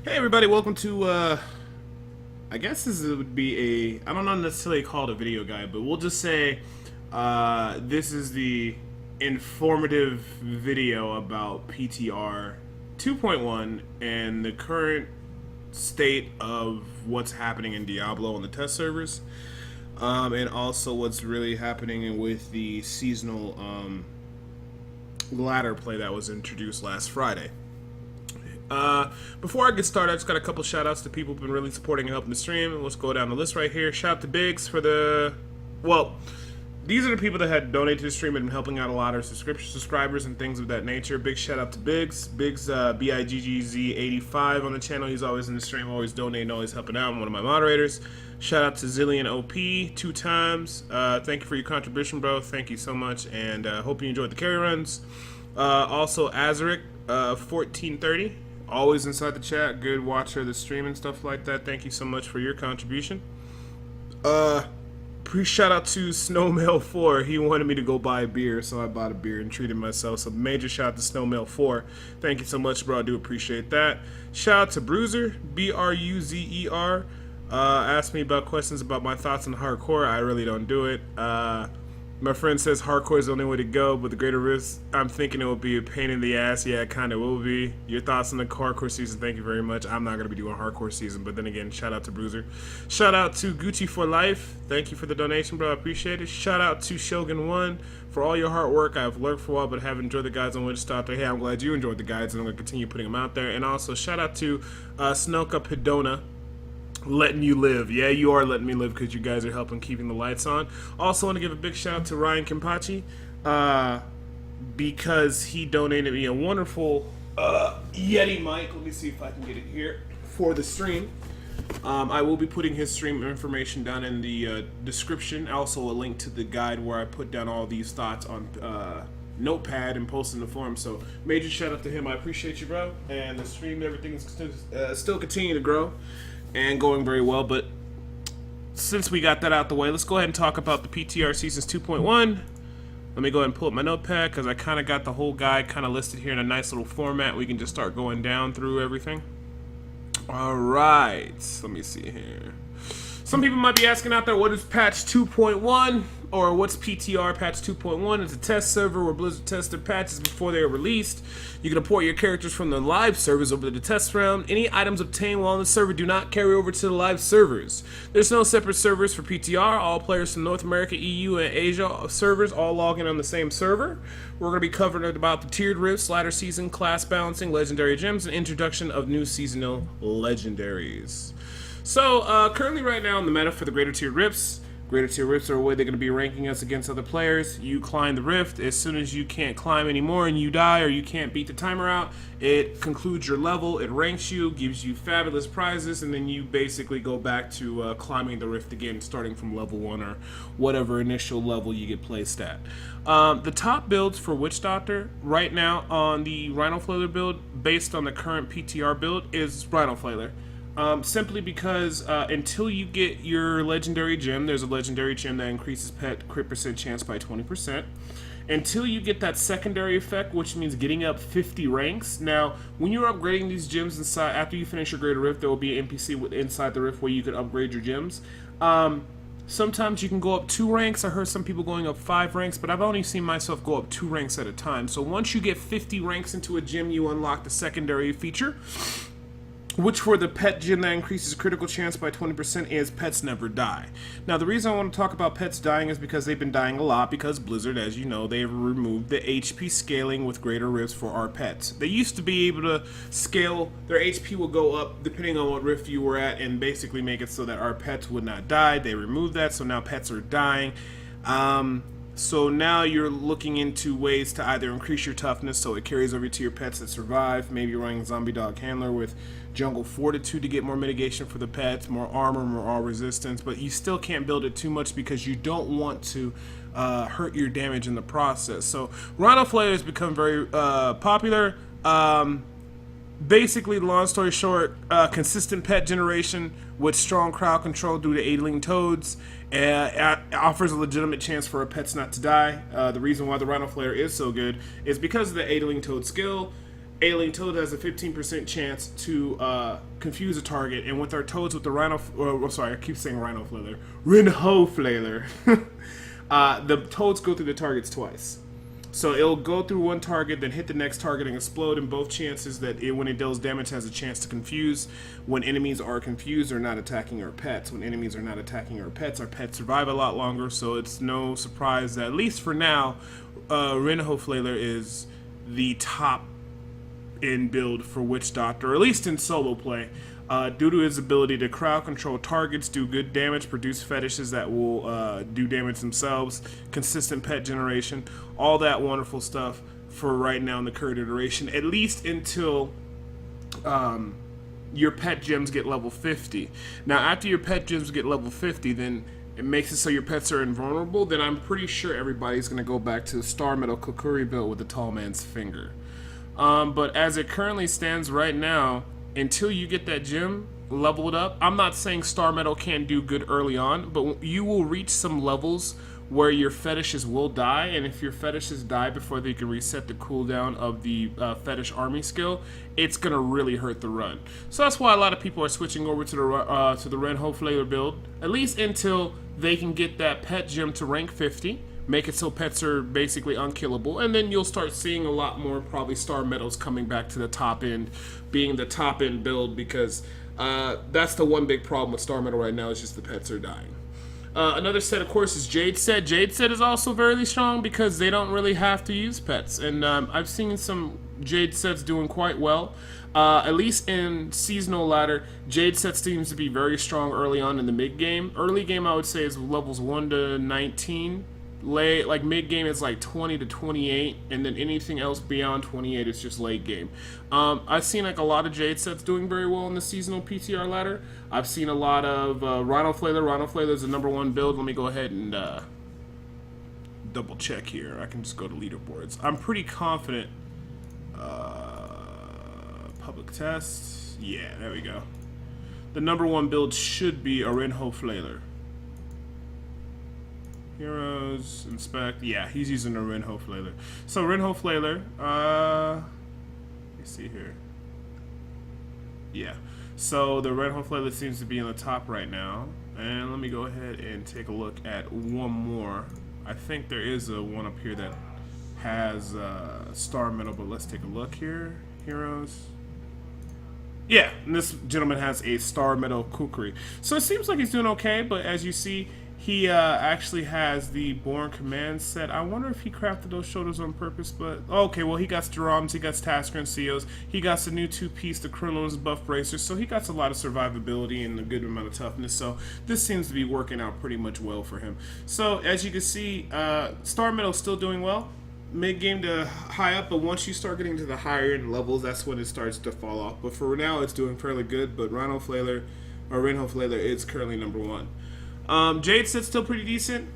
Hey everybody, welcome to I guess this would be I don't know necessarily call it a video guide, but we'll just say this is the informative video about PTR 2.1 and the current state of what's happening in Diablo on the test servers, and also what's really happening with the seasonal ladder play that was introduced last Friday. Before I get started, I just got a couple shout outs to people who've been really supporting and helping the stream. Let's go down the list right here. Shout out to Biggs for these are the people that had donated to the stream and been helping out a lot of subscribers and things of that nature. Big shout out to Biggs. Biggs, BIGGZ85 on the channel. He's always in the stream, always donating, always helping out. I'm one of my moderators. Shout out to Zillion OP 2 times. Thank you for your contribution, bro. Thank you so much, and hope you enjoyed the carry runs. Also, Azaric, 1430. Always inside the chat, good watcher of the stream and stuff like that. Thank you so much for your contribution. Shout out to Snowmail4. He wanted me to go buy a beer, so I bought a beer and treated myself. So major shout out to Snowmail4. Thank you so much, bro. I do appreciate that. Shout out to Bruiser, BRUZER. Asked me about questions about my thoughts on hardcore. I really don't do it. My friend says hardcore is the only way to go, but the greater risk, I'm thinking it will be a pain in the ass. Yeah, it kind of will be. Your thoughts on the hardcore season, thank you very much. I'm not going to be doing hardcore season, but then again, shout out to Bruiser. Shout out to Gucci for Life. Thank you for the donation, bro. I appreciate it. Shout out to Shogun1 for all your hard work. I've lurked for a while, but have enjoyed the guides on which to start there. Hey, I'm glad you enjoyed the guides, and I'm going to continue putting them out there. And also, shout out to Snelka Pedona. Letting you live. Yeah, you are letting me live because you guys are helping keeping the lights on. Also want to give a big shout out to Ryan Kimpachi because he donated me a wonderful Yeti mic. Let me see if I can get it here for the stream. I will be putting his stream information down in the description. Also a link to the guide where I put down all these thoughts on Notepad and post in the forum. So major shout out to him. I appreciate you, bro. And the stream, everything is still continuing to grow and going very well. But since we got that out the way, let's go ahead and talk about the PTR Seasons 2.1. Let me go ahead and pull up my notepad because I kind of got the whole guide kind of listed here in a nice little format. We can just start going down through everything. All right, let me see here. Some people might be asking out there, what is patch 2.1 or what's PTR patch 2.1? It's a test server where Blizzard tests their patches before they are released. You can import your characters from the live servers over to the test round. Any items obtained while on the server do not carry over to the live servers. There's no separate servers for PTR. All players from North America, EU, and Asia servers all log in on the same server. We're going to be covering about the tiered rifts, ladder season, class balancing, legendary gems, and introduction of new seasonal legendaries. So, currently right now in the meta for the Greater Tier Rifts are a way they're going to be ranking us against other players. You climb the rift. As soon as you can't climb anymore and you die or you can't beat the timer out, it concludes your level, it ranks you, gives you fabulous prizes, and then you basically go back to climbing the rift again, starting from level 1 or whatever initial level you get placed at. The top builds for Witch Doctor right now on the Rhino Flailer build, based on the current PTR build, is Rhino Flailer. Simply because until you get your legendary gem, there's a legendary gem that increases pet crit percent chance by 20%. Until you get that secondary effect, which means getting up 50 ranks. Now, when you're upgrading these gems inside, after you finish your Greater Rift, there will be an NPC inside the Rift where you can upgrade your gems. Sometimes you can go up 2 ranks. I heard some people going up 5 ranks, but I've only seen myself go up 2 ranks at a time. So once you get 50 ranks into a gem, you unlock the secondary feature, which for the pet gem that increases critical chance by 20% is Pets Never Die. Now, the reason I want to talk about pets dying is because they've been dying a lot because Blizzard, as you know, they've removed the HP scaling with Greater Rifts for our pets. They used to be able to scale, their HP would go up depending on what rift you were at and basically make it so that our pets would not die. They removed that, so now pets are dying. So now you're looking into ways to either increase your toughness so it carries over to your pets that survive. Maybe you're running Zombie Dog Handler with Jungle Fortitude to get more mitigation for the pets, more armor, more all resistance, but you still can't build it too much because you don't want to hurt your damage in the process. So Rhino Flailer has become very popular. Basically, long story short, consistent pet generation with strong crowd control due to Adeling Toads offers a legitimate chance for our pets not to die. The reason why the Rhino Flailer is so good is because of the Adeling Toad skill. Alien Toad has a 15% chance to confuse a target, and with our toads with the Rhino, sorry, I keep saying Rhino Flailer, Rinho Flailer, the toads go through the targets twice. So it'll go through one target, then hit the next target and explode. In both chances, that when it deals damage, has a chance to confuse. When enemies are confused, they're not attacking our pets. When enemies are not attacking our pets survive a lot longer. So it's no surprise that, at least for now, Rinho Flailer is the top in build for Witch Doctor, or at least in solo play. Due to his ability to crowd control targets, do good damage, produce fetishes that will do damage themselves, consistent pet generation, all that wonderful stuff for right now in the current iteration, at least until your pet gems get level 50. Now, after your pet gems get level 50, then it makes it so your pets are invulnerable. Then I'm pretty sure everybody's going to go back to the Star Metal Kukuri build with the Tall Man's Finger. But as it currently stands right now, until you get that gem leveled up, I'm not saying Star Metal can't do good early on, but you will reach some levels where your fetishes will die, and if your fetishes die before they can reset the cooldown of the fetish army skill, it's gonna really hurt the run. So that's why a lot of people are switching over to the Rinho Flailer build, at least until they can get that pet gem to rank 50. Make it so pets are basically unkillable, and then you'll start seeing a lot more probably Star Metals coming back to the top end, being the top end build, because that's the one big problem with Star Metal right now, is just the pets are dying. Another set, of course, is Jade Set. Jade Set is also very strong because they don't really have to use pets, and I've seen some Jade Sets doing quite well. At least in seasonal ladder, Jade Set seems to be very strong early on in the mid game. Early game, I would say, is levels 1 to 19. Late, like mid game, is like 20 to 28, and then anything else beyond 28 is just late game. I've seen like a lot of Jade Sets doing very well in the seasonal PTR ladder. I've seen a lot of Rhino Flailer. Rhino Flailer is the #1 build. Let me go ahead and double check here. I can just go to leaderboards. I'm pretty confident. Public test. Yeah, there we go. The #1 build should be a Rinho Flailer. Heroes, inspect. Yeah, he's using a Rinho Flailer. So Rinho Flailer, let me see here. Yeah, so the Rinho Flailer seems to be on the top right now. And let me go ahead and take a look at one more. I think there is a one up here that has Star Metal, but let's take a look here. Heroes. Yeah, and this gentleman has a Star Metal Kukuri. So it seems like he's doing okay, but as you see, he actually has the Born Command set. I wonder if he crafted those shoulders on purpose, but okay, well, he got Jerome's, he got Tasker and Seos, he got the new 2-piece, the Krillon's buff bracers, so he got a lot of survivability and a good amount of toughness, so this seems to be working out pretty much well for him. So, as you can see, Star Metal's still doing well, mid-game to high up, but once you start getting to the higher end levels, that's when it starts to fall off. But for now, it's doing fairly good, but Rinho Flailer is currently #1. Jade Set's still pretty decent.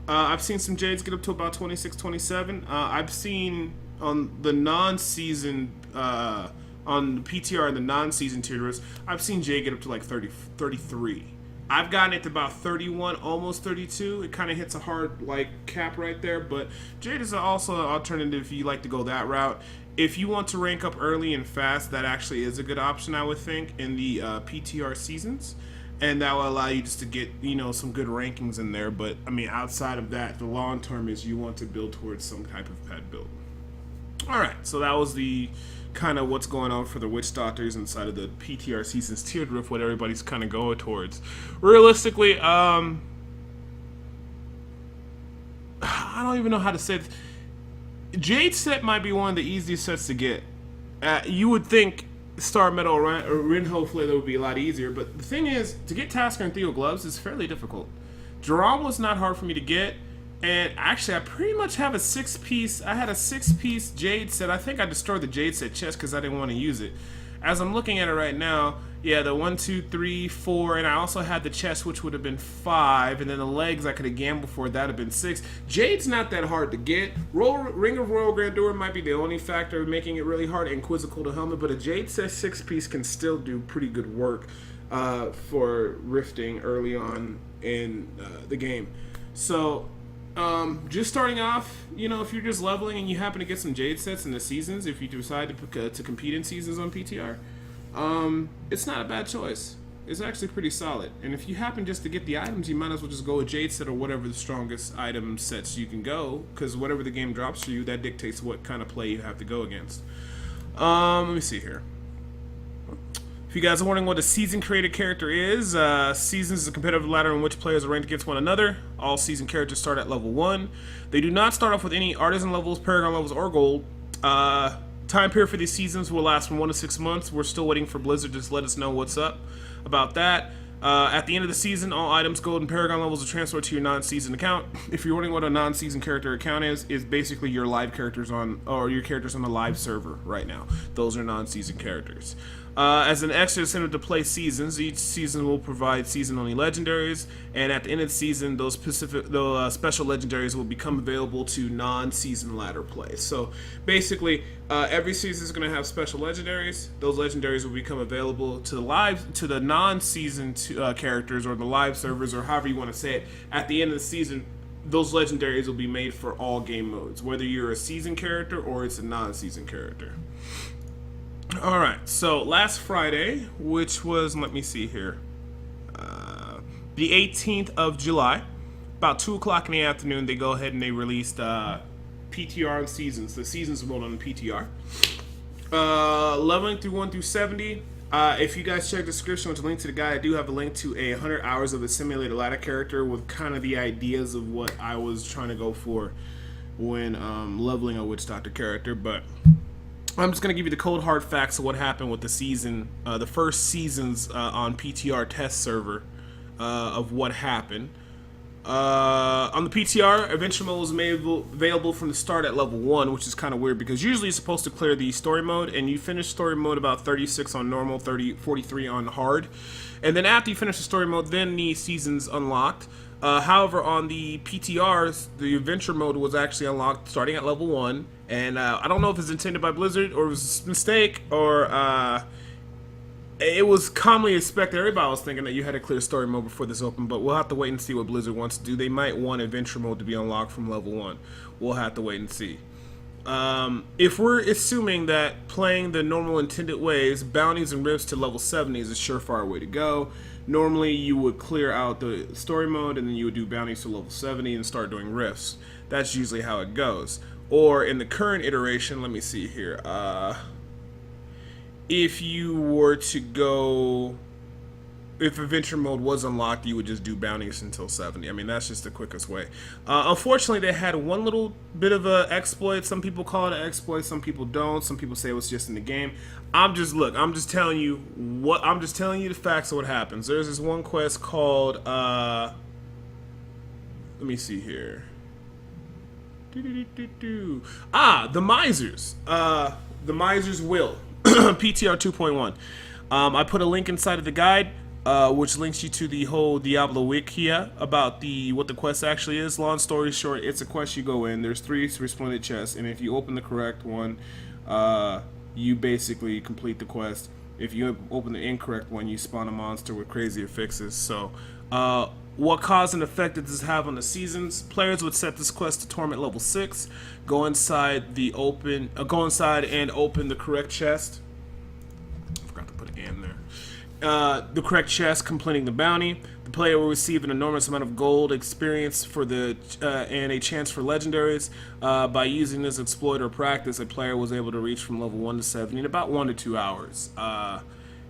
I've seen some Jades get up to about 26, 27. I've seen on the non-season, on the PTR and the non-season tier list, I've seen Jade get up to like 30, 33. I've gotten it to about 31, almost 32. It kind of hits a hard like cap right there, but Jade is also an alternative if you like to go that route. If you want to rank up early and fast, that actually is a good option, I would think, in the PTR seasons. And that will allow you just to get, you know, some good rankings in there. But, I mean, outside of that, the long term is you want to build towards some type of pet build. Alright, so that was the kind of what's going on for the Witch Doctors inside of the PTR seasons tiered with what everybody's kind of going towards. Realistically, I don't even know how to say it. Jade Set might be one of the easiest sets to get. You would think Star Metal or Rinho Flailer would be a lot easier, but the thing is, to get Tasker and Theo gloves is fairly difficult. Jerome was not hard for me to get, and actually I pretty much have a 6-piece, I had a 6-piece Jade Set. I think I destroyed the Jade Set chest because I didn't want to use it. As I'm looking at it right now, yeah, the 1, 2, 3, 4, and I also had the chest, which would have been 5, and then the legs I could have gambled for, that would have been 6. Jade's not that hard to get. Ring of Royal Grandeur might be the only factor making it really hard, and Quizzical to Helmet, but a Jade Set 6-piece can still do pretty good work for rifting early on in the game. So Just starting off, you know, if you're just leveling and you happen to get some Jade sets in the seasons, if you decide to compete in seasons on PTR, it's not a bad choice. It's actually pretty solid. And if you happen just to get the items, you might as well just go with Jade set or whatever the strongest item sets you can go, because whatever the game drops for you, that dictates what kind of play you have to go against. Let me see here. If you guys are wondering what a season created character is, Seasons is a competitive ladder in which players are ranked against one another. All season characters start at level 1. They do not start off with any artisan levels, paragon levels, or gold. Time period for these seasons will last from 1 to 6 months. We're still waiting for Blizzard to just let us know what's up about that. At the end of the season, all items, gold, and paragon levels are transferred to your non-season account. If you're wondering what a non-season character account is basically your live characters or your characters on the live server right now. Those are non-season characters. As an extra incentive to play seasons, each season will provide season-only legendaries, and at the end of the season, those special legendaries will become available to non-season ladder play. So basically, every season is going to have special legendaries. Those legendaries will become available to the non-season characters or the live servers, or however you want to say it. At the end of the season, those legendaries will be made for all game modes, whether you're a season character or it's a non-season character. Alright, so last Friday, which was, let me see here, the 18th of July, about 2 o'clock in the afternoon, they go ahead and they released PTR and Seasons, the Seasons mode on the PTR. Leveling through 1 through 70. If you guys check the description with the link to the guide, I do have a link to 100 hours of a simulated ladder character with kind of the ideas of what I was trying to go for when leveling a Witch Doctor character, but I'm just going to give you the cold hard facts of what happened with the season, the first seasons on PTR test server of what happened. On the PTR, Adventure Mode was made available from the start at level 1, which is kind of weird because usually you're supposed to clear the story mode, and you finish story mode about 36 on normal, 43 on hard. And then after you finish the story mode, then the season's unlocked. However, on the PTRs, the adventure mode was actually unlocked starting at level 1, and I don't know if it's intended by Blizzard or it was a mistake or it was commonly expected. Everybody was thinking that you had to clear story mode before this opened, but we'll have to wait and see what Blizzard wants to do. They might want adventure mode to be unlocked from level 1. We'll have to wait and see. If we're assuming that playing the normal intended ways, bounties and rifts to level 70 is a surefire way to go. Normally you would clear out the story mode and then you would do bounties to level 70 and start doing rifts. That's usually how it goes. Or in the current iteration, let me see here, if you were to go, if adventure mode was unlocked, you would just do bounties until 70. I mean, that's just the quickest way. Unfortunately, they had one little bit of a exploit. Some people call it an exploit, some people don't. Some people say it was just in the game. I'm just telling you the facts of what happens. There's this one quest called let me see here. The Misers. The Miser's Will. PTR 2.1. I put a link inside of the guide, which links you to the whole Diablo Wikia about what the quest actually is. Long story short, it's a quest you go in. There's 3 resplendent chests, and if you open the correct one, you basically complete the quest. If you open the incorrect one, you spawn a monster with crazy affixes. So, what cause and effect did this have on the seasons? Players would set this quest to Torment level 6, go inside and open the correct chest. I forgot to put an "and" there. The correct chest completing the bounty. The player will receive an enormous amount of gold experience and a chance for legendaries. By using this exploit or practice, a player was able to reach from level 1 to 70 in about 1 to 2 hours.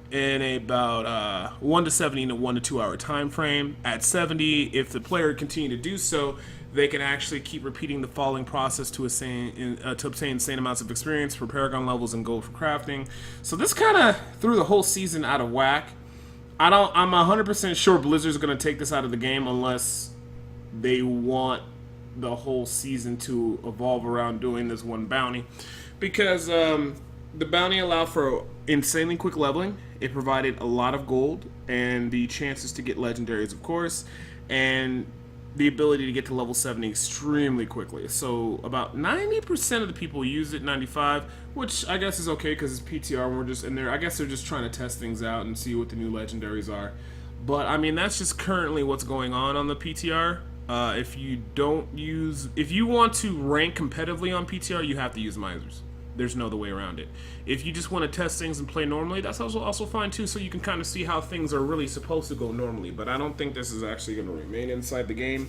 In about 1 to 70 in a 1 to 2 hour time frame. At 70, if the player continued to do so, they can actually keep repeating the following process to obtain insane amounts of experience for paragon levels and gold for crafting. So this kind of threw the whole season out of whack. I'm 100% sure Blizzard's going to take this out of the game unless they want the whole season to evolve around doing this one bounty, because the bounty allowed for insanely quick leveling. It provided a lot of gold and the chances to get legendaries, of course, and the ability to get to level 70 extremely quickly. So about 90% of the people use it, 95, which I guess is okay because it's PTR and we're just in there. I guess they're just trying to test things out and see what the new legendaries are. But I mean, that's just currently what's going on the PTR. If you want to rank competitively on PTR, you have to use misers. There's no other way around it. If you just want to test things and play normally, that's also fine too, so you can kind of see how things are really supposed to go normally. But I don't think this is actually going to remain inside the game,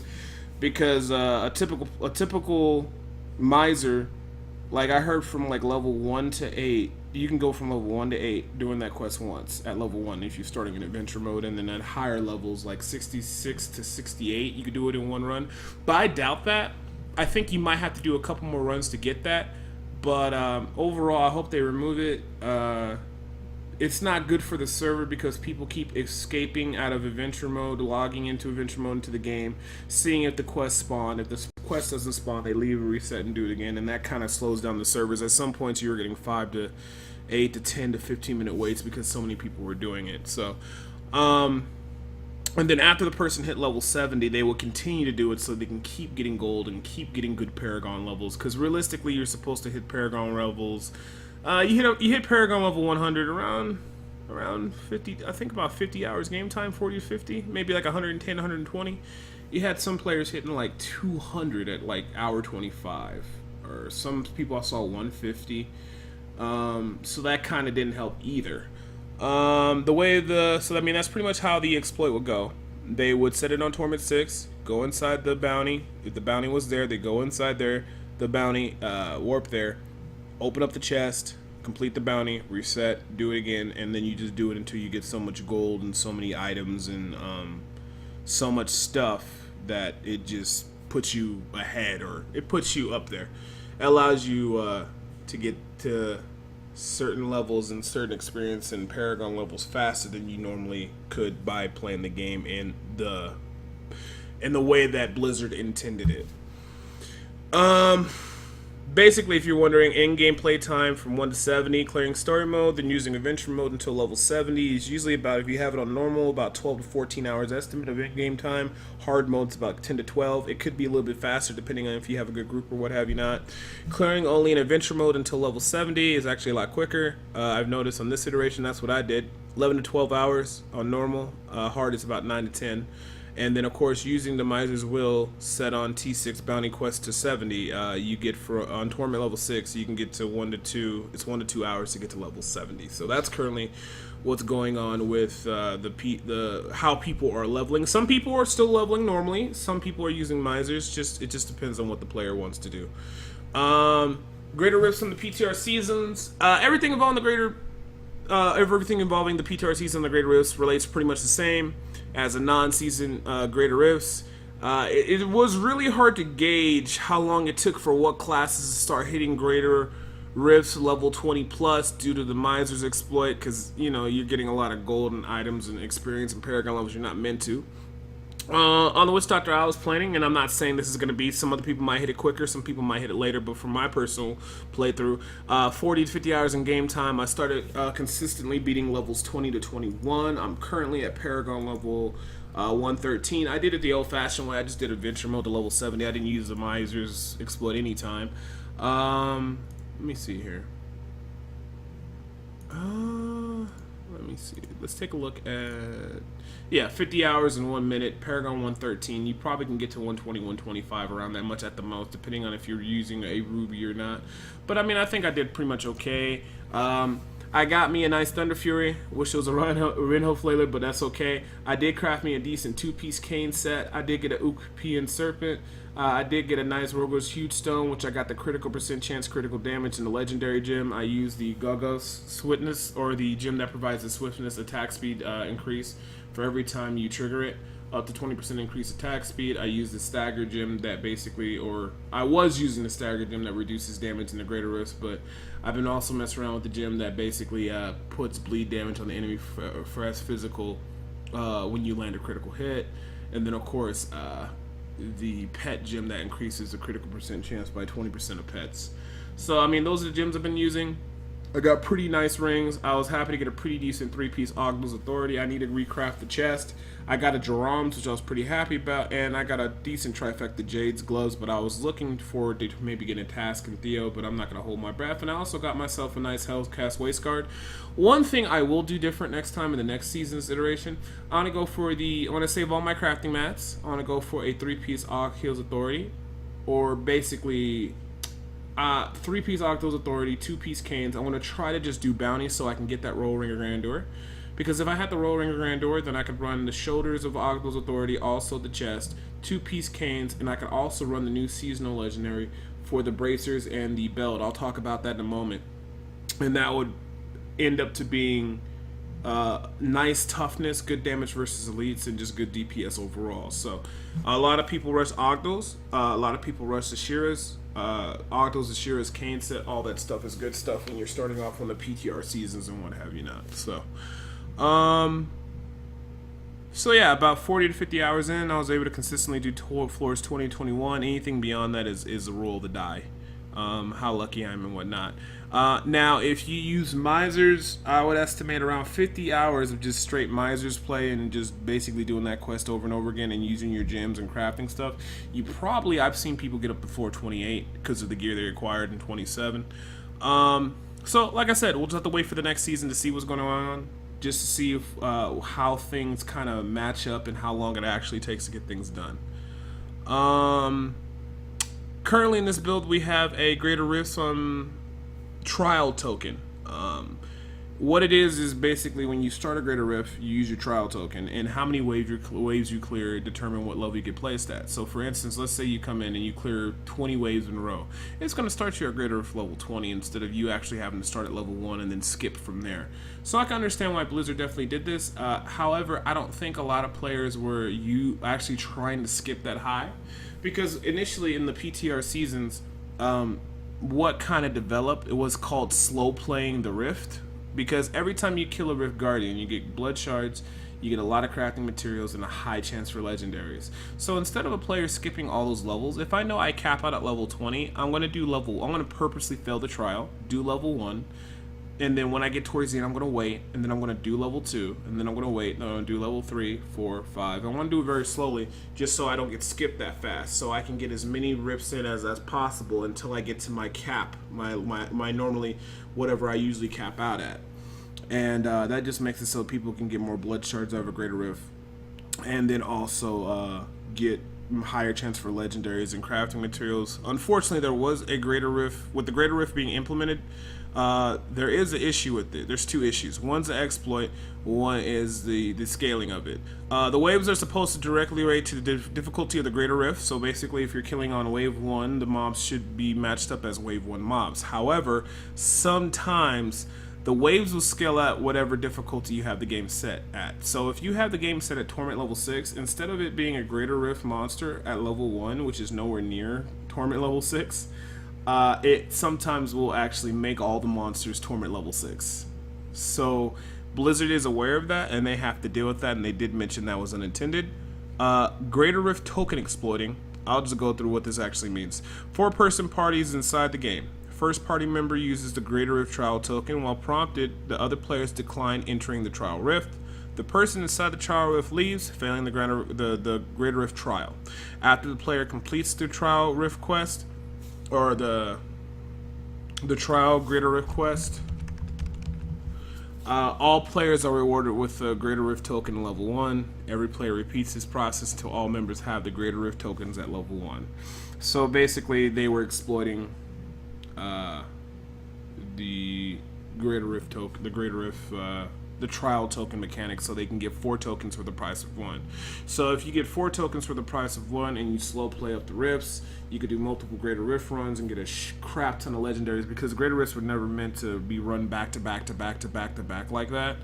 because a typical miser, like I heard from like level 1 to 8, you can go from level 1 to 8 doing that quest once at level 1 if you're starting in adventure mode, and then at higher levels like 66 to 68 you could do it in one run. But I doubt that. I think you might have to do a couple more runs to get that. But overall, I hope they remove it. It's not good for the server because people keep escaping out of adventure mode, logging into adventure mode into the game, seeing if the quest spawn. If the quest doesn't spawn, they leave, reset, and do it again, and that kind of slows down the servers. At some points, you were getting 5 to 8 to 10 to 15-minute waits because so many people were doing it. So, and then after the person hit level 70, they will continue to do it so they can keep getting gold and keep getting good Paragon levels. Because realistically, you're supposed to hit Paragon levels. You hit Paragon level 100 around 50. I think about 50 hours game time, 40 to 50, maybe like 110, 120. You had some players hitting like 200 at like hour 25, or some people I saw 150. So that kind of didn't help either. So I mean that's pretty much how the exploit would go. They would set it on Torment 6, go inside the bounty. If the bounty was there, they go inside there, the bounty, warp there, open up the chest, complete the bounty, reset, do it again, and then you just do it until you get so much gold and so many items and so much stuff that it just puts you ahead, or it puts you up there. It allows you to get to certain levels and certain experience and Paragon levels faster than you normally could by playing the game in the way that Blizzard intended it. Basically, if you're wondering, in-game play time from 1 to 70, clearing story mode, then using adventure mode until level 70 is usually about, if you have it on normal, about 12 to 14 hours estimate of in-game time. Hard mode's about 10 to 12. It could be a little bit faster depending on if you have a good group or what have you not. Clearing only in adventure mode until level 70 is actually a lot quicker. I've noticed on this iteration, that's what I did. 11 to 12 hours on normal. Hard is about 9 to 10. And then, of course, using the Miser's Will set on T6 Bounty Quest to 70, you get on Torment level 6, you can get to 1 to 2. It's 1 to 2 hours to get to level 70. So that's currently what's going on with how people are leveling. Some people are still leveling normally. Some people are using Misers. It just depends on what the player wants to do. Greater Rifts from the PTR seasons. Everything involving the PTR season, the Greater Rifts relates pretty much the same as a non-season Greater Rifts. It was really hard to gauge how long it took for what classes to start hitting Greater Rifts level 20 plus due to the Miser's exploit, because you're getting a lot of golden items and experience and Paragon levels you're not meant to. On the Witch Doctor I was playing, and I'm not saying this is going to be, some other people might hit it quicker, some people might hit it later, but from my personal playthrough, 40 to 50 hours in game time, I started consistently beating levels 20 to 21. I'm currently at Paragon level 113. I did it the old-fashioned way. I just did adventure mode to level 70. I didn't use the Miser's exploit anytime. Let me see here. Let me see. Let's take a look at... Yeah, 50 hours in 1 minute, Paragon 113. You probably can get to 120, 125, around that much at the most, depending on if you're using a ruby or not. But I mean, I think I did pretty much okay. I got me a nice Thunder Fury. Wish it was a Rinho Flailer, but that's okay. I did craft me a decent 2-piece cane set. I did get an Ukipian Serpent. I did get a nice Rogo's Huge Stone, which I got the critical % chance critical damage in the legendary gem. I used the Gogos Swiftness, or the gem that provides the swiftness attack speed increase for every time you trigger it, up to 20% increased attack speed. I used the Stagger gem that basically, or I was using the Stagger gem that reduces damage in the Greater Rifts, but I've been also messing around with the gem that basically puts bleed damage on the enemy for as physical when you land a critical hit. And then of course the pet gem that increases the critical % chance by 20% of pets. So I mean, those are the gems I've been using. I got pretty nice rings. I was happy to get a pretty decent 3-piece Ogdal's Authority. I need to recraft the chest. I got a Jerome's, which I was pretty happy about, and I got a decent trifecta Jade's gloves, but I was looking forward to maybe getting a Task and Theo, but I'm not going to hold my breath. And I also got myself a nice Hellcast Waistguard. One thing I will do different next time in the next season's iteration, I want to save all my crafting mats. I want to go for a 3-piece Ogdal's Authority, or basically 3-piece Octo's Authority, 2-piece Canes. I want to try to just do bounties so I can get that Roll Ring of Grandeur. Because if I had the Roll Ring of Grandeur, then I could run the Shoulders of Octo's Authority, also the chest, 2-piece Canes, and I could also run the new seasonal legendary for the bracers and the belt. I'll talk about that in a moment. And that would end up to being nice toughness, good damage versus elites, and just good DPS overall. So a lot of people rush Ogdos, a lot of people rush the Shiras. Ogdos, Ashiras, Kane set, all that stuff is good stuff when you're starting off on the PTR seasons and what have you not. So yeah, about 40 to 50 hours in, I was able to consistently do floors 20, 21. Anything beyond that is a roll of the die. How lucky I am and whatnot. Now, if you use Misers, I would estimate around 50 hours of just straight Misers play and just basically doing that quest over and over again and using your gems and crafting stuff. I've seen people get up to 428 because of the gear they acquired in 27. So, like I said, we'll just have to wait for the next season to see what's going on, just to see if, how things kind of match up and how long it actually takes to get things done. Currently in this build, we have a Greater Rifts on trial token. What it is basically when you start a Greater Rift, you use your trial token, and how many waves you clear determine what level you get placed at. So for instance, let's say you come in and you clear 20 waves in a row. It's going to start you at Greater Rift level 20 instead of you actually having to start at level 1 and then skip from there. So I can understand why Blizzard definitely did this. However, I don't think a lot of players were actually trying to skip that high, because initially in the PTR seasons, what kind of developed, it was called slow playing the Rift, because every time you kill a Rift Guardian, you get blood shards, you get a lot of crafting materials, and a high chance for legendaries. So instead of a player skipping all those levels, if I know I cap out at level 20, I'm going to purposely fail the trial, do level 1, and then when I get towards the end, I'm going to wait, and then I'm going to do level 2, and then I'm going to wait, and I'm going to do level 3, 4, 5. I want to do it very slowly, just so I don't get skipped that fast, so I can get as many rips in as possible until I get to my cap, my normally, whatever I usually cap out at. And that just makes it so people can get more blood shards out of a Greater Rift, and then also get higher chance for legendaries and crafting materials. Unfortunately, there was a Greater Rift. With the Greater Rift being implemented, there is an issue with it. There's two issues. One's the exploit, one is the scaling of it. The waves are supposed to directly relate to the difficulty of the Greater Rift, so basically if you're killing on wave 1, the mobs should be matched up as wave 1 mobs. However, sometimes the waves will scale at whatever difficulty you have the game set at. So if you have the game set at Torment level 6, instead of it being a Greater Rift monster at level 1, which is nowhere near Torment level 6, it sometimes will actually make all the monsters Torment level 6. So Blizzard is aware of that, and they have to deal with that, and they did mention that was unintended. Greater Rift token exploiting. I'll just go through what this actually means. 4-person parties inside the game. First party member uses the Greater Rift trial token. While prompted, the other players decline entering the trial rift. The person inside the trial rift leaves, failing the Greater Rift trial. After the player completes the trial rift quest, or the trial Greater Rift quest, all players are rewarded with the Greater Rift token level 1. Every player repeats this process until all members have the Greater Rift tokens at level 1. So basically, they were exploiting the Greater Rift token, the trial token mechanic, so they can get 4 tokens for the price of 1. So if you get 4 tokens for the price of 1 and you slow play up the rifts, you could do multiple Greater Rift runs and get a crap ton of legendaries, because Greater Rifts were never meant to be run back to back to back to back to back like that,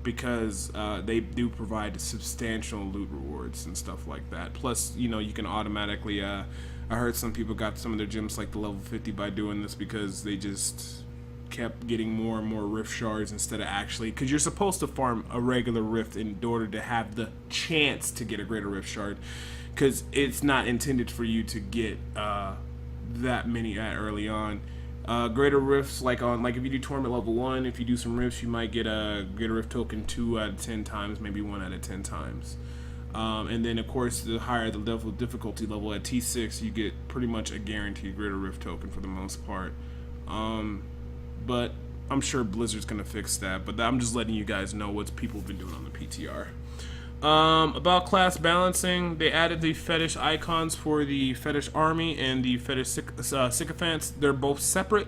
because they do provide substantial loot rewards and stuff like that. Plus, you know, you can automatically I heard some people got some of their gems like the level 50 by doing this, because they just kept getting more and more rift shards instead of actually, because you're supposed to farm a regular rift in order to have the chance to get a Greater Rift shard, because it's not intended for you to get that many early on. Greater rifts, like if you do tournament level 1, if you do some rifts, you might get a greater rift token 2 out of 10 times, maybe 1 out of 10 times. And then of course the higher the difficulty level at T6, you get pretty much a guaranteed greater rift token for the most part. But I'm sure Blizzard's gonna fix that, but I'm just letting you guys know what people have been doing on the PTR. About class balancing, they added the fetish icons for the fetish army and the fetish sycophants. They're both separate.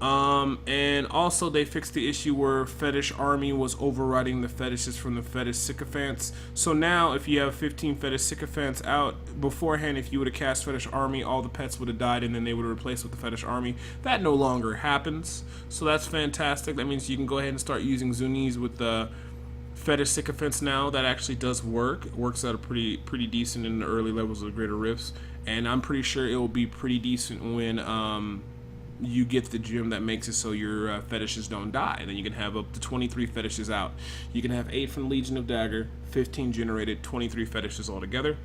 And also they fixed the issue where fetish army was overriding the fetishes from the fetish sycophants. So now if you have 15 fetish sycophants out beforehand, if you would have cast fetish army, all the pets would have died and then they would have replaced with the fetish army. That no longer happens, so that's fantastic. That means you can go ahead and start using Zunis with the fetish sycophants now. That actually does work. It works out pretty decent in the early levels of greater rifts, and I'm pretty sure it will be pretty decent when you get the gem that makes it so your fetishes don't die. And then you can have up to 23 fetishes out. You can have 8 from Legion of Dagger, 15 generated, 23 fetishes altogether.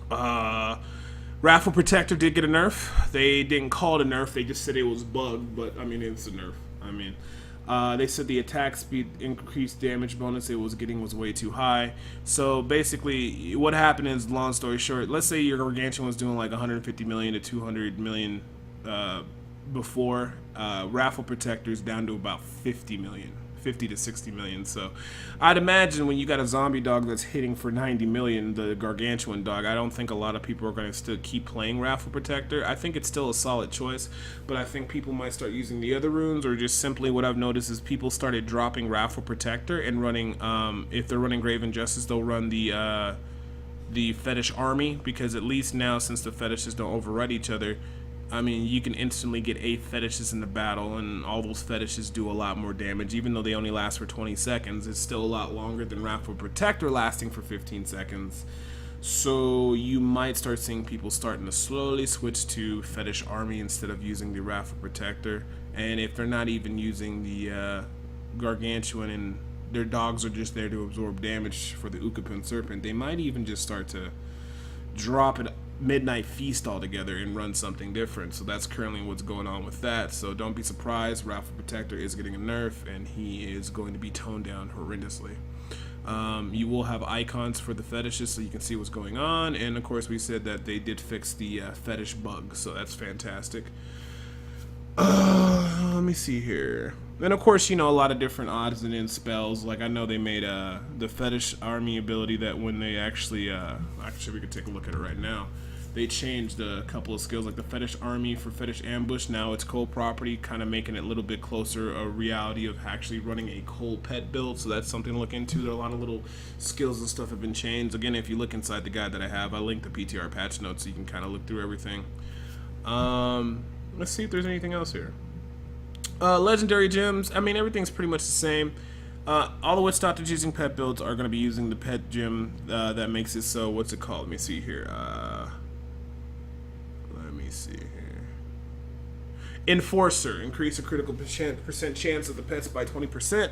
Raffle Protector did get a nerf. They didn't call it a nerf, they just said it was bugged, but I mean, it's a nerf. I mean, they said the attack speed increased damage bonus it was getting was way too high. So basically what happened is, long story short, let's say your Gargantuan was doing like 150 million to 200 million before, Raffle Protector's down to about 50 million, 50 to 60 million. So I'd imagine when you got a zombie dog that's hitting for 90 million, the Gargantuan dog, I don't think a lot of people are going to still keep playing Raffle Protector. I think it's still a solid choice, but I think people might start using the other runes, or just simply what I've noticed is people started dropping Raffle Protector and running, if they're running Grave Injustice, they'll run the fetish army, because at least now, since the fetishes don't override each other, I mean, you can instantly get 8 fetishes in the battle, and all those fetishes do a lot more damage. Even though they only last for 20 seconds, it's still a lot longer than Raffle Protector lasting for 15 seconds. So you might start seeing people starting to slowly switch to fetish army instead of using the Raffle Protector. And if they're not even using the Gargantuan and their dogs are just there to absorb damage for the Ukapun Serpent, they might even just start to drop it Midnight Feast altogether and run something different. So that's currently what's going on with that. So don't be surprised, Raffle Protector is getting a nerf and he is going to be toned down horrendously. You will have icons for the fetishes so you can see what's going on, and of course we said that they did fix the fetish bug, so that's fantastic. Let me see here. And of course, you know, a lot of different odds and ends spells. Like I know they made the fetish army ability that when they actually we could take a look at it right now. They changed a couple of skills, like the fetish army for fetish ambush. Now it's cold property, kind of making it a little bit closer a reality of actually running a cold pet build. So that's something to look into. There are a lot of little skills and stuff have been changed. Again, if you look inside the guide that I have, I linked the PTR patch notes so you can kind of look through everything. Let's see if there's anything else here. Legendary gems, I mean, everything's pretty much the same. All the Witch Doctors using pet builds are going to be using the pet gem that makes it so, what's it called? Let me see here. Enforcer, increase a critical percent chance of the pets by 20%.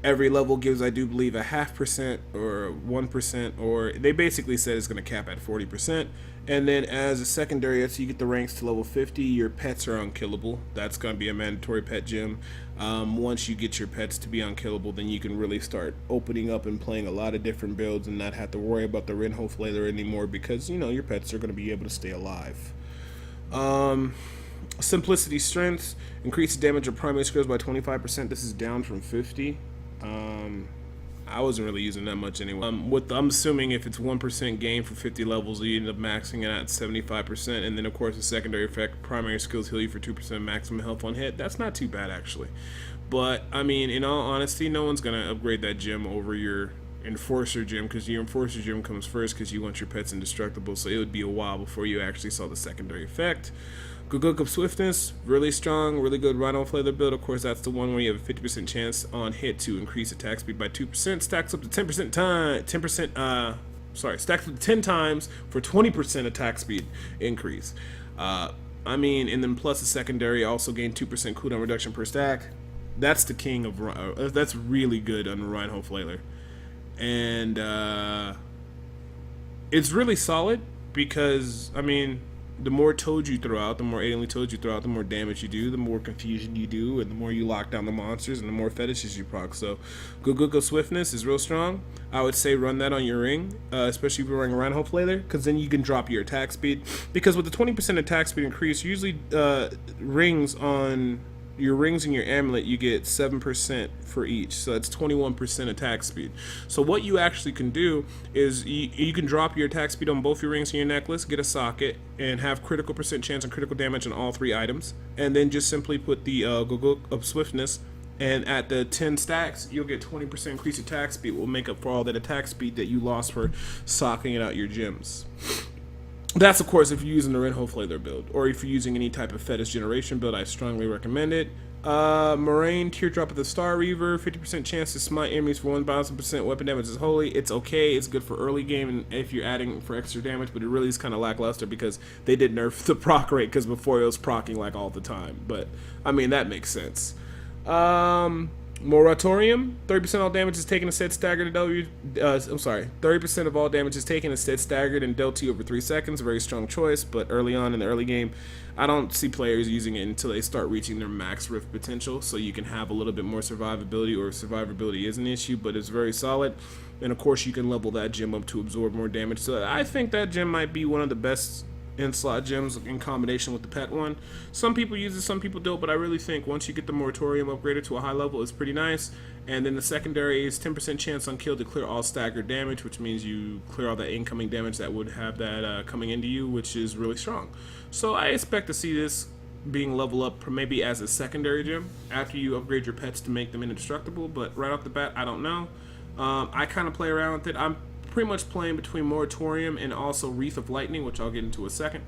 Every level gives, I do believe, a 0.5% or 1%, or they basically said it's going to cap at 40%. And then as a secondary, as you get the ranks to level 50, your pets are unkillable. That's going to be a mandatory pet gem. Once you get your pets to be unkillable, then you can really start opening up and playing a lot of different builds and not have to worry about the Rinho Flaler anymore, because, you know, your pets are going to be able to stay alive. Simplicity strength, increase the damage of primary skills by 25%. This is down from 50. I wasn't really using that much anyway. I'm assuming if it's 1% gain for 50 levels, you end up maxing it at 75%, and then of course the secondary effect, primary skills heal you for 2% maximum health on hit. That's not too bad actually. But I mean, in all honesty, no one's gonna upgrade that gem over your Enforcer gem, because your Enforcer gem comes first because you want your pets indestructible, so it would be a while before you actually saw the secondary effect. Good Swiftness, really strong, really good Rhino Flaler build. Of course, that's the one where you have a 50% chance on hit to increase attack speed by 2%. Stacks up to 10%, stacks up to 10 times for 20% attack speed increase. I mean, and then plus the secondary also gain 2% cooldown reduction per stack. That's the king of, that's really good on Rhino Flaler. And it's really solid because, I mean, the more toads you throw out, the more alien toads you throw out, the more damage you do, the more confusion you do, and the more you lock down the monsters, and the more fetishes you proc. So, go swiftness is real strong. I would say run that on your ring, especially if you're running Rhino Flaler, because then you can drop your attack speed. Because with the 20% attack speed increase, usually rings on your rings and your amulet, you get 7% for each, so that's 21% attack speed. So what you actually can do is you can drop your attack speed on both your rings and your necklace, get a socket, and have critical percent chance and critical damage on all 3 items, and then just simply put the go of swiftness, and at the 10 stacks, you'll get 20% increased attack speed. Will make up for all that attack speed that you lost for socking it out your gems. That's, of course, if you're using the Rinho Flaler build, or if you're using any type of fetish generation build, I strongly recommend it. Moraine, Teardrop of the Star Reaver, 50% chance to smite enemies for 1,000% weapon damage is holy. It's okay, it's good for early game and if you're adding for extra damage, but it really is kind of lackluster because they did nerf the proc rate, because before it was procking like all the time. But, I mean, that makes sense. Moratorium, 30% of all damage is taken instead staggered and dealt you. 30% of all damage is taken instead staggered and dealt to you over 3 seconds. Very strong choice, but early on in the early game, I don't see players using it until they start reaching their max rift potential. So you can have a little bit more survivability, or survivability is an issue, but it's very solid. And of course, you can level that gem up to absorb more damage. So I think that gem might be one of the best in-slot gems in combination with the pet one. Some people use it, some people don't, but I really think once you get the Moratorium upgraded to a high level, it's pretty nice. And then the secondary is 10% chance on kill to clear all staggered damage, which means you clear all that incoming damage that would have that coming into you, which is really strong. So I expect to see this being level up maybe as a secondary gem after you upgrade your pets to make them indestructible, but right off the bat, I don't know. I kind of play around with it. I'm pretty much playing between Moratorium and also Wreath of Lightning, which I'll get into a second.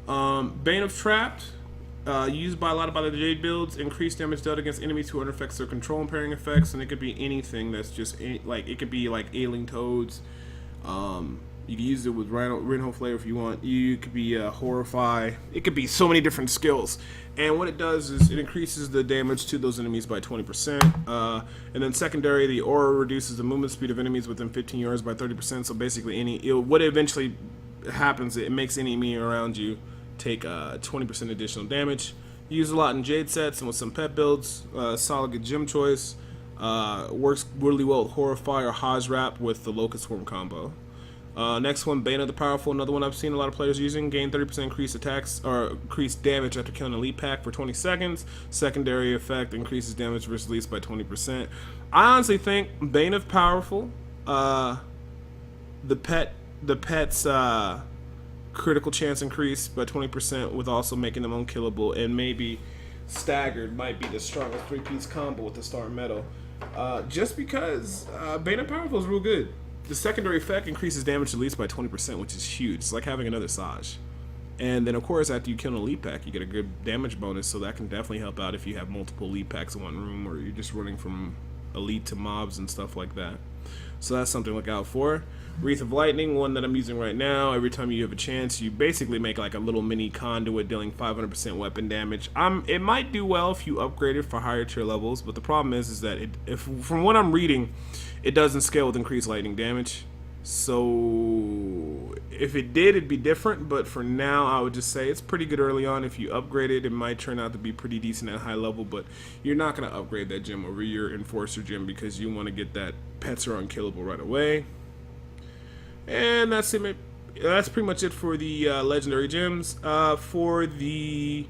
Bane of Trapped, used by a lot of other Jade builds, increased damage dealt against enemies who affects their control and pairing effects, and it could be anything that's just like, it could be like ailing toads. You can use it with Rinho Flayer if you want. You could be Horrify. It could be so many different skills. And what it does is it increases the damage to those enemies by 20%. And then secondary, the aura reduces the movement speed of enemies within 15 yards by 30%. So basically, what eventually happens, it makes any enemy around you take 20% additional damage. Used a lot in Jade sets and with some pet builds. Solid good gem choice. Works really well with Horrify or Hozrap with the Locust Swarm combo. Next one, Bane of the Powerful, another one I've seen a lot of players using. Gain 30% increased attacks or increased damage after killing an elite pack for 20 seconds. Secondary effect increases damage versus elites by 20%. I honestly think Bane of Powerful, the pet's critical chance increase by 20% with also making them unkillable, and maybe staggered might be the strongest 3-piece combo with the Star Metal. Just because Bane of Powerful is real good. The secondary effect increases damage to elites by 20%, which is huge. It's like having another Saj. And then, of course, after you kill an elite pack, you get a good damage bonus, so that can definitely help out if you have multiple elite packs in one room, or you're just running from elite to mobs and stuff like that. So that's something to look out for. Wreath of Lightning, one that I'm using right now. Every time you have a chance, you basically make like a little mini conduit dealing 500% weapon damage. It might do well if you upgrade it for higher tier levels, but the problem is that from what I'm reading, it doesn't scale with increased lightning damage. So if it did, it'd be different, but for now, I would just say it's pretty good early on. If you upgrade it, it might turn out to be pretty decent at high level, but you're not going to upgrade that gem over your Enforcer gem because you want to get that pets are unkillable right away. And that's it. That's pretty much it for the legendary gems. For the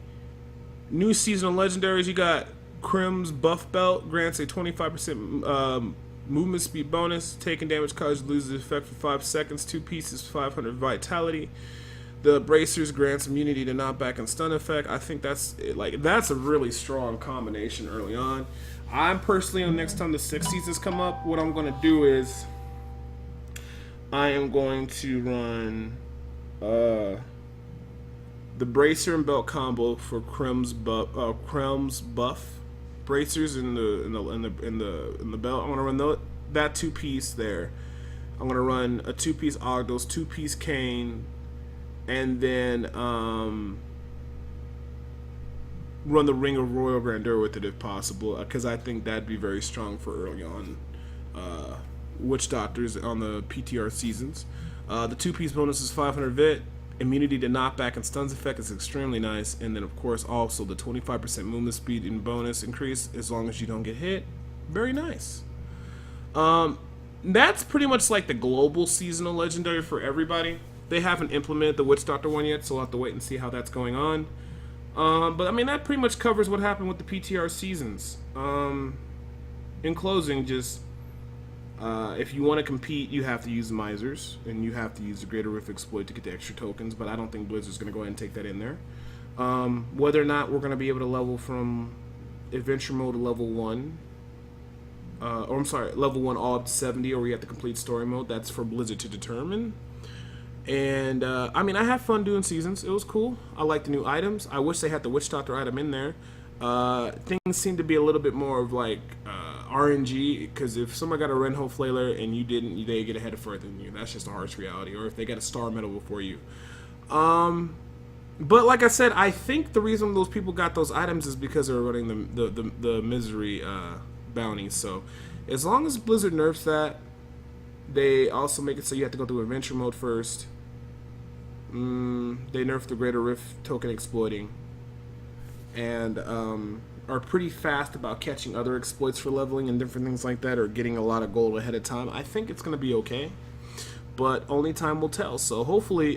new seasonal legendaries, you got Crim's Buff Belt, grants a 25% movement speed bonus. Taking damage causes loses effect for 5 seconds. 2 pieces, 500 vitality. The Bracers grants immunity to knockback and stun effect. I think that's a really strong combination early on. I'm personally, the next time the 6 seasons come up, what I'm going to do is I am going to run the Bracer and Belt combo for Crim's Buff. Bracers in the belt. I'm gonna run that 2-piece there. I'm gonna run a 2-piece Ogdos, 2-piece Kane, and then run the Ring of Royal Grandeur with it if possible, because I think that'd be very strong for early on Witch Doctors on the PTR seasons. The 2-piece bonus is 500 vit. immunity to knockback and stuns effect is extremely nice. And then, of course, also the 25% movement speed and bonus increase as long as you don't get hit. Very nice. That's pretty much like the global seasonal legendary for everybody. They haven't implemented the Witch Doctor one yet, so we'll have to wait and see how that's going on. But I mean, that pretty much covers what happened with the PTR seasons. In closing, just if you want to compete, you have to use Misers, and you have to use the Greater Rift exploit to get the extra tokens, but I don't think Blizzard's going to go ahead and take that in there. Whether or not we're going to be able to level from Adventure Mode to level 1, or I'm sorry, level 1 all up to 70, or we have to complete Story Mode, that's for Blizzard to determine. And, I mean, I have fun doing seasons. It was cool. I like the new items. I wish they had the Witch Doctor item in there. Things seem to be a little bit more of, like, RNG, because if someone got a Renho Flailer and you didn't, they get ahead of further than you. That's just a harsh reality. Or if they got a Star Medal before you. But like I said, I think the reason those people got those items is because they were running the Misery bounties. So, as long as Blizzard nerfs that, they also make it so you have to go through Adventure Mode first. They nerfed the Greater Rift token exploiting, and are pretty fast about catching other exploits for leveling and different things like that, or getting a lot of gold ahead of time. I think it's going to be okay, but only time will tell. So hopefully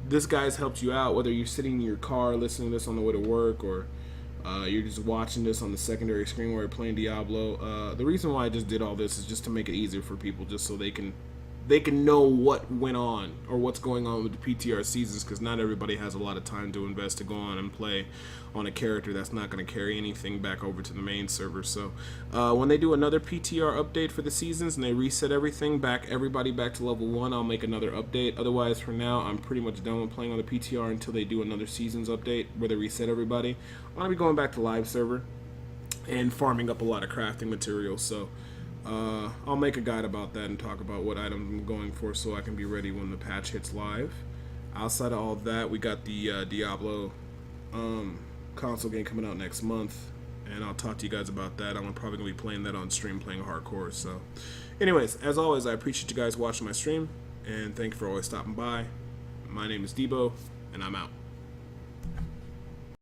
this guy's helped you out, whether you're sitting in your car listening to this on the way to work, or you're just watching this on the secondary screen while you're playing Diablo. The reason why I just did all this is just to make it easier for people, just so they can know what went on or what's going on with the PTR seasons, because not everybody has a lot of time to invest to go on and play on a character that's not going to carry anything back over to the main server. So when they do another PTR update for the seasons and they reset everything everybody back to level 1, I'll make another update. Otherwise, for now, I'm pretty much done with playing on the PTR until they do another seasons update where they reset everybody. I'm going to be going back to live server and farming up a lot of crafting materials. So I'll make a guide about that and talk about what items I'm going for so I can be ready when the patch hits live. Outside of all of that, we got the Diablo console game coming out next month, and I'll talk to you guys about that. I'm probably going to be playing that on stream, playing hardcore. So anyways, as always, I appreciate you guys watching my stream, and thank you for always stopping by. My name is Debo, and I'm out.